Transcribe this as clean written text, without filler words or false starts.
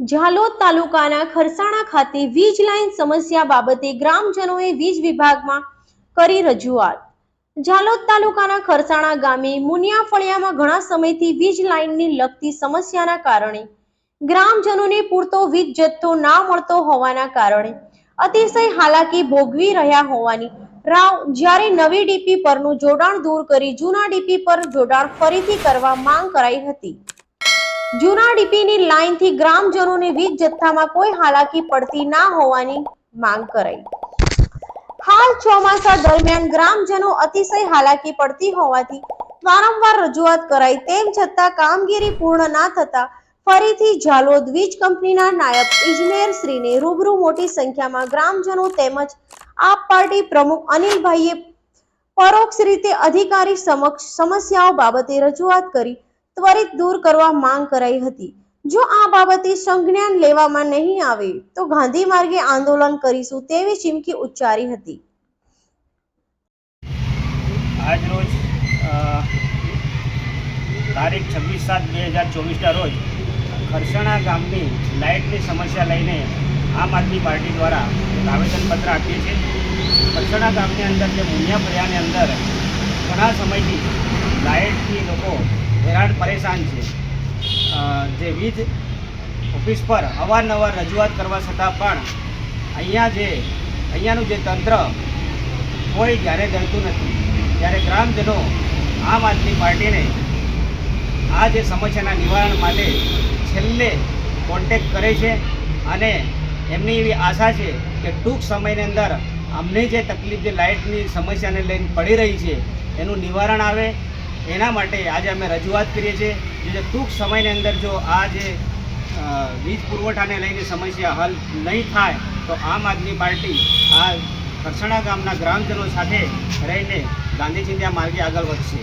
ઝાલોદ તાલુકાના ખરસાણા ખાતે વીજ લાઇન સમસ્યા બાબતે ગ્રામજનોએ વીજ વિભાગમાં કરી રજૂઆત. ઝાલોદ તાલુકાના ખરસાણા ગામે મુનિયા ફળિયામાં ઘણા સમયથી વીજ લાઇનની લગતી સમસ્યાના કારણે ગ્રામજનોને પૂરતો વીજ જથ્થો ના મળતો હોવાના કારણે અતિશય હાલાકી ભોગવી રહ્યા હોવાની રાવ જ્યારે નવી ડીપી પરનું જોડાણ દૂર કરી જૂના ડીપી પર જોડાણ ફરીથી કરવા માંગ કરાઈ હતી. જૂના ડીપીની લાઇનથી ગ્રામજનોને વીજ જથ્થામાં કોઈ હાલાકી પડતી ના હોવાની માંગ કરાઈ. હાલ ચોમાસા દરમિયાન ગ્રામજનો અતિશય હાલાકી પડતી હોવાથી વારંવાર રજૂઆત કરાઈ તેમ છતાં કામગીરી પૂર્ણ ના થતા ફરીથી ઝાલોદ વીજ કંપનીના નાયબ ઇજનેરશ્રીને રૂબરૂ મોટી સંખ્યામાં ગ્રામજનો તેમજ આપ પાર્ટી પ્રમુખ અનિલભાઈએ પરોક્ષ રીતે અધિકારી સમક્ષ સમસ્યાઓ બાબતે રજૂઆત કરી ત્વરિત દૂર કરવા માંગ કરાઈ હતી. જો આ બાબતે સંજ્ઞાન લેવામાં નહીં આવે તો ગાંધી માર્ગે આંદોલન કરીશું તેવી ચીમકી ઉચ્ચારી હતી. આજ રોજ તારીખ 26/7/2024ના રોજ ખરસાણા ગામની લાઇટની સમસ્યા લઈને આમ આદમી પાર્ટી દ્વારા એક આવેદનપત્ર આપીએ છીએ. ખરસાણા ગામની અંદર જે મુનિયા ફળિયાની અંદર ઘણા સમયથી લાઇટથી લોકો હેરાન પરેશાન છે. જે વીજ ઓફિસ પર અવારનવાર રજૂઆત કરવા છતાં પણ અહીંયાનું જે તંત્ર કોઈ ધ્યાને ધરતું નથી. ત્યારે ગ્રામજનો આમ આદમી પાર્ટીને આ જે સમસ્યાના નિવારણ માટે છેલ્લે કોન્ટેક્ટ કરે છે અને એમની એવી આશા છે કે ટૂંક સમયની અંદર અમને જે તકલીફ જે લાઇટની સમસ્યાને લઈને પડી રહી છે એનું નિવારણ આવે. એના માટે આજે અમે રજૂઆત કરીએ છીએ. જે ટૂંક સમયની અંદર જો આ જે વીજ પુરવઠાને લઈને સમસ્યા હલ નહીં થાય તો આમ આદમી પાર્ટી આ ખરસાણા ગામના ગ્રામજનો સાથે રહીને ગાંધી ચિંધ્યા માર્ગે આગળ વધશે.